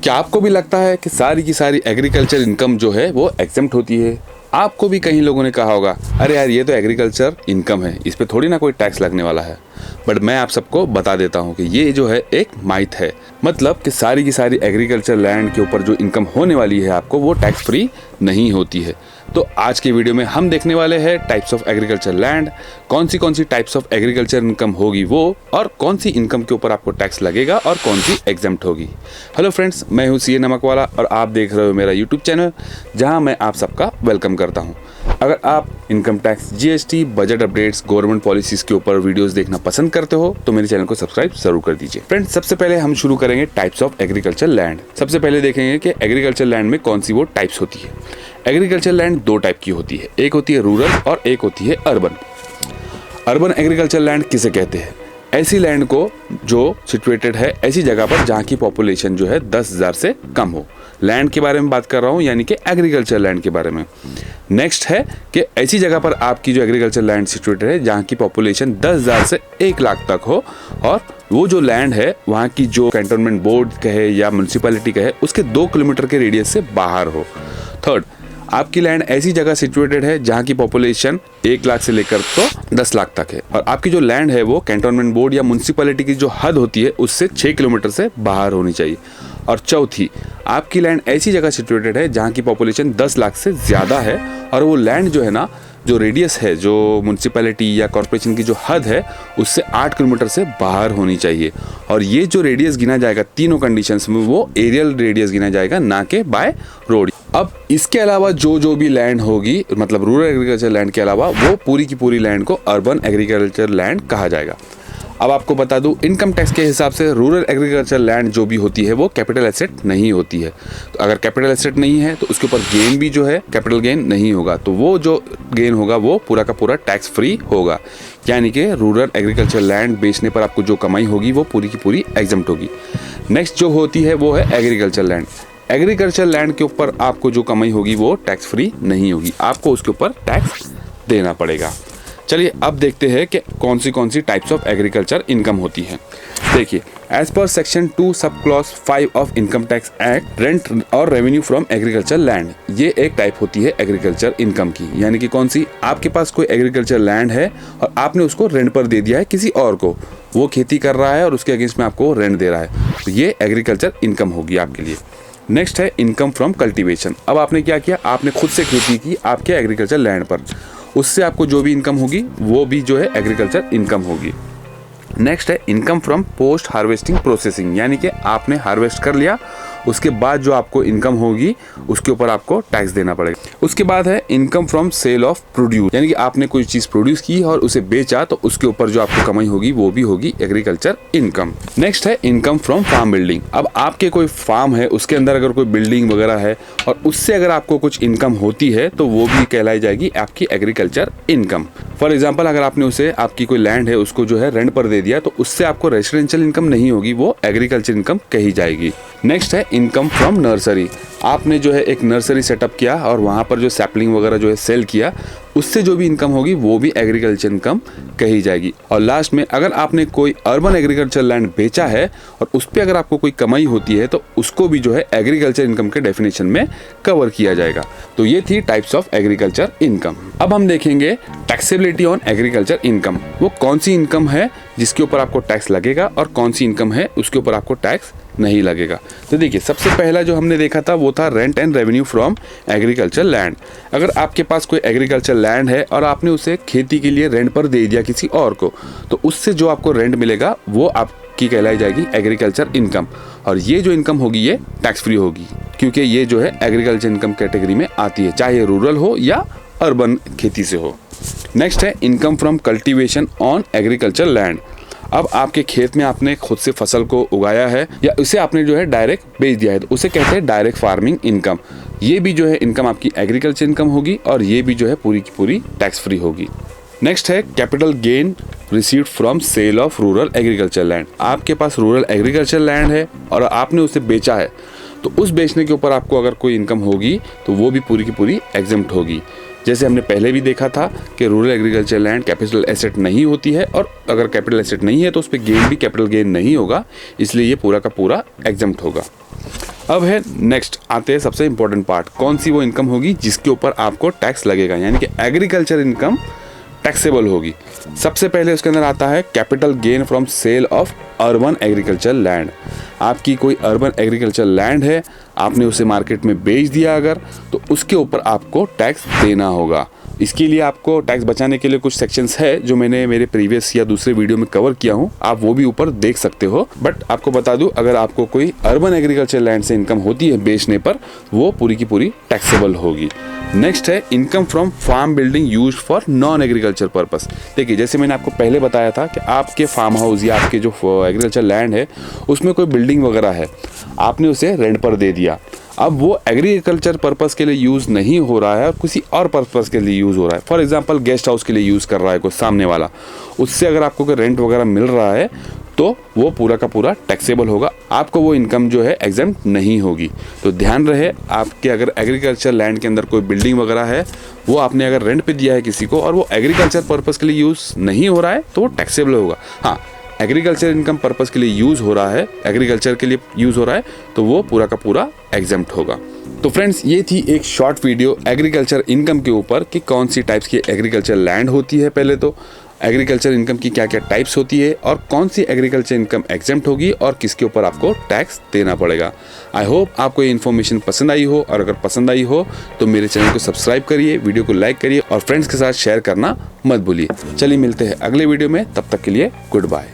क्या आपको भी लगता है कि सारी की सारी एग्रीकल्चर इनकम जो है वो एग्जेम्प्ट होती है? आपको भी कहीं लोगों ने कहा होगा, अरे यार ये तो एग्रीकल्चर इनकम है, इस पे थोड़ी ना कोई टैक्स लगने वाला है। बट मैं आप सबको बता देता हूँ कि ये जो है एक माइथ है। मतलब कि सारी की सारी एग्रीकल्चर लैंड के ऊपर जो इनकम होने वाली है आपको, वो टैक्स फ्री नहीं होती है। तो आज के वीडियो में हम देखने वाले हैं टाइप्स ऑफ एग्रीकल्चर लैंड, कौन सी टाइप्स ऑफ एग्रीकल्चर इनकम होगी वो, और कौन सी इनकम के ऊपर आपको टैक्स लगेगा और कौन सी एग्जेम्प्ट होगी। हेलो फ्रेंड्स, मैं हूँ सीए नमकवाला और आप देख रहे हो मेरा यूट्यूब चैनल, जहाँ मैं आप सबका वेलकम करता हूँ। अगर आप income tax, GST, budget updates, government policies के ऊपर वीडियोस देखना पसंद करते हो तो मेरे चैनल को सब्सक्राइब जरूर कर दीजिए। फ्रेंड्स, सबसे पहले हम शुरू करेंगे टाइप्स ऑफ एग्रीकल्चर लैंड। सबसे पहले देखेंगे कि एग्रीकल्चर लैंड में कौन सी वो टाइप्स होती है। एग्रीकल्चर लैंड दो टाइप की होती है, एक होती है रूरल और एक होती है अर्बन। अर्बन एग्रीकल्चर लैंड किसे कहते हैं? ऐसी लैंड को जो सिचुएटेड है ऐसी जगह पर जहाँ की पॉपुलेशन जो है 10,000 से कम हो। लैंड के बारे में बात कर रहा हूँ, यानी कि एग्रीकल्चर लैंड के बारे में। नेक्स्ट है कि ऐसी जगह पर आपकी जो एग्रीकल्चर लैंड सिचुएटेड है जहाँ की पॉपुलेशन 10,000 से 1 लाख तक हो, और वो जो लैंड है वहाँ की जो कैंटोनमेंट बोर्ड कहे या म्यूनसिपैलिटी कहे उसके 2 किलोमीटर के रेडियस से बाहर हो। थर्ड, आपकी लैंड ऐसी जगह सिचुएटेड है जहाँ की पॉपुलेशन 1 लाख से लेकर तो 10 लाख तक है, और आपकी जो लैंड है वो कैंटोनमेंट बोर्ड या म्यूनसिपैलिटी की जो हद होती है उससे 6 किलोमीटर से बाहर होनी चाहिए। और चौथी, आपकी लैंड ऐसी जगह सिचुएटेड है जहाँ की पॉपुलेशन 10 लाख से ज़्यादा है, और वो लैंड जो है ना, जो रेडियस है, जो म्यूनसिपैलिटी या कॉर्पोरेशन की जो हद है उससे 8 किलोमीटर से बाहर होनी चाहिए। और ये जो रेडियस गिना जाएगा तीनों कंडीशंस में, वो एरियल रेडियस गिना जाएगा, ना कि बाय रोड। अब इसके अलावा जो भी लैंड होगी, मतलब रूरल एग्रीकल्चर लैंड के अलावा, वो पूरी की पूरी लैंड को अर्बन एग्रीकल्चर लैंड कहा जाएगा। अब आपको बता दूं, इनकम टैक्स के हिसाब से रूरल एग्रीकल्चर लैंड जो भी होती है वो कैपिटल एसेट नहीं होती है। तो अगर कैपिटल एसेट नहीं है तो उसके ऊपर गेन भी जो है कैपिटल गेन नहीं होगा, तो वो जो गेन होगा वो पूरा का पूरा टैक्स फ्री होगा। यानी कि रूरल एग्रीकल्चर लैंड बेचने पर आपको जो कमाई होगी वो पूरी की पूरी एग्जम्प्ट होगी। नेक्स्ट जो होती है वो है एग्रीकल्चर लैंड। एग्रीकल्चर लैंड के ऊपर आपको जो कमाई होगी वो टैक्स फ्री नहीं होगी, आपको उसके ऊपर टैक्स देना पड़ेगा। चलिए अब देखते हैं कि कौन सी टाइप्स ऑफ एग्रीकल्चर इनकम होती है। देखिए, as per section 2 sub clause 5 of income tax act, rent और रेवेन्यू फ्रॉम एग्रीकल्चर लैंड, ये एक टाइप होती है एग्रीकल्चर इनकम की। यानी कि कौन सी, आपके पास कोई एग्रीकल्चर लैंड है और आपने उसको रेंट पर दे दिया है किसी और को, वो खेती कर रहा है और उसके अगेंस्ट में आपको रेंट दे रहा है, तो ये एग्रीकल्चर इनकम होगी आपके लिए। नेक्स्ट है इनकम फ्रॉम कल्टीवेशन। अब आपने क्या किया, आपने खुद से खेती की आपके एग्रीकल्चर लैंड पर, उससे आपको जो भी इनकम होगी वो भी जो है एग्रीकल्चर इनकम होगी। नेक्स्ट है income from post harvesting processing, यानी कि आपने हार्वेस्ट कर लिया, उसके बाद जो आपको इनकम होगी उसके ऊपर आपको टैक्स देना पड़ेगा। उसके बाद है income from sale of produce, यानी कि आपने कोई चीज़ प्रोड्यूस की और उसे बेचा तो उसके ऊपर जो आपको कमाई होगी वो भी होगी एग्रीकल्चर इनकम। नेक्स्ट है इनकम फ्रॉम फार्म बिल्डिंग। अब आपके कोई फार्म है, उसके अंदर अगर कोई बिल्डिंग वगैरह है और उससे अगर आपको कुछ इनकम होती है तो वो भी कहलाई जाएगी आपकी एग्रीकल्चर इनकम। फॉर एग्जाम्पल, अगर आपने उसे, आपकी कोई लैंड है उसको जो है रेंट पर दे दिया तो उससे आपको रेसिडेंशियल इनकम नहीं होगी, वो एग्रीकल्चर इनकम कही जाएगी। नेक्स्ट है इनकम फ्रॉम नर्सरी। आपने जो है एक नर्सरी सेटअप किया और वहाँ पर जो सैपलिंग वगैरह जो है सेल किया, उससे जो भी इनकम होगी वो भी एग्रीकल्चर इनकम कही जाएगी। और लास्ट में, अगर आपने कोई अर्बन एग्रीकल्चर लैंड बेचा है और उस पर अगर आपको कोई कमाई होती है तो उसको भी जो है एग्रीकल्चर इनकम के डेफिनेशन में कवर किया जाएगा। तो ये थी टाइप्स ऑफ एग्रीकल्चर इनकम। अब हम देखेंगे टैक्सेबिलिटी ऑन एग्रीकल्चर इनकम। वो कौन सी इनकम है जिसके ऊपर आपको टैक्स लगेगा और कौन सी इनकम है उसके ऊपर आपको टैक्स नहीं लगेगा। तो देखिए, सबसे पहला जो हमने देखा था वो था rent and revenue from agriculture land. अगर आपके पास कोई एग्रीकल्चर लैंड है और आपने उसे खेती के लिए रेंट पर दे दिया किसी और को, तो उससे जो आपको रेंट मिलेगा वो आपकी कहलाई जाएगी एग्रीकल्चर इनकम। और ये जो इनकम होगी ये टैक्स फ्री होगी, क्योंकि ये जो है एग्रीकल्चर इनकम कैटेगरी में आती है, चाहे रूरल हो या अर्बन खेती से हो। नेक्स्ट है income from cultivation on agriculture land. अब आपके खेत में आपने खुद से फसल को उगाया है या उसे आपने जो है डायरेक्ट बेच दिया है, तो उसे कहते हैं डायरेक्ट फार्मिंग इनकम। ये भी जो है इनकम आपकी एग्रीकल्चर इनकम होगी और ये भी जो है पूरी की पूरी टैक्स फ्री होगी। नेक्स्ट है capital gain received from sale of rural agriculture land. आपके पास रूरल एग्रीकल्चर लैंड है और आपने उसे बेचा है, तो उस बेचने के ऊपर आपको अगर कोई इनकम होगी तो वो भी पूरी की पूरी एग्जेम्प्ट होगी। जैसे हमने पहले भी देखा था कि rural agriculture land capital asset नहीं होती है, और अगर कैपिटल एसेट नहीं है तो उस पर गेन भी कैपिटल गेन नहीं होगा, इसलिए ये पूरा का पूरा एग्जम्प्ट होगा। अब है नेक्स्ट, आते हैं सबसे इंपॉर्टेंट पार्ट, कौन सी वो इनकम होगी जिसके ऊपर आपको टैक्स लगेगा, यानी कि एग्रीकल्चर इनकम टैक्सेबल होगी। सबसे पहले उसके अंदर आता है capital gain from sale of urban agriculture land. आपकी कोई अर्बन एग्रीकल्चर लैंड है, आपने उसे मार्केट में बेच दिया अगर, तो उसके ऊपर आपको टैक्स देना होगा। इसके लिए आपको टैक्स बचाने के लिए कुछ सेक्शंस है जो मैंने मेरे प्रीवियस या दूसरे वीडियो में कवर किया हूँ, आप वो भी ऊपर देख सकते हो। बट आपको बता दूं, अगर आपको कोई अर्बन एग्रीकल्चर लैंड से इनकम होती है बेचने पर, वो पूरी की पूरी टैक्सेबल होगी। नेक्स्ट है income from farm building use for non agriculture purpose. देखिए, जैसे मैंने आपको पहले बताया था कि आपके फार्म हाउस या आपके जो एग्रीकल्चर लैंड है उसमें कोई बिल्डिंग वगैरह है, आपने उसे रेंट पर दे दिया। अब वो एग्रीकल्चर पर्पस के लिए यूज़ नहीं हो रहा है और किसी और पर्पस के लिए यूज़ हो रहा है। फॉर एग्जांपल गेस्ट हाउस के लिए यूज़ कर रहा है कोई सामने वाला, उससे अगर आपको कोई रेंट वगैरह मिल रहा है तो वो पूरा का पूरा टैक्सेबल होगा, आपको वो इनकम जो है एग्जेम्प्ट नहीं होगी। तो ध्यान रहे, आपके अगर एग्रीकल्चर लैंड के अंदर कोई बिल्डिंग वगैरह है, वो आपने अगर रेंट पे दिया है किसी को और वो एग्रीकल्चर पर्पस के लिए यूज़ नहीं हो रहा है तो वो टैक्सेबल होगा। हाँ, एग्रीकल्चर इनकम पर्पस के लिए यूज़ हो रहा है, एग्रीकल्चर के लिए यूज़ हो रहा है, तो वो पूरा का पूरा एग्जेम्प्ट होगा। तो फ्रेंड्स, ये थी एक शॉर्ट वीडियो एग्रीकल्चर इनकम के ऊपर कि कौन सी टाइप्स की एग्रीकल्चर लैंड होती है, पहले तो एग्रीकल्चर इनकम की क्या क्या टाइप्स होती है और कौन सी एग्रीकल्चर इनकम एग्जेम्प्ट होगी और किसके ऊपर आपको टैक्स देना पड़ेगा। आई होप आपको ये इन्फॉर्मेशन पसंद आई हो, और अगर पसंद आई हो तो मेरे चैनल को सब्सक्राइब करिए, वीडियो को लाइक करिए और फ्रेंड्स के साथ शेयर करना मत भूलिए। चलिए मिलते हैं अगले वीडियो में, तब तक के लिए गुड बाय।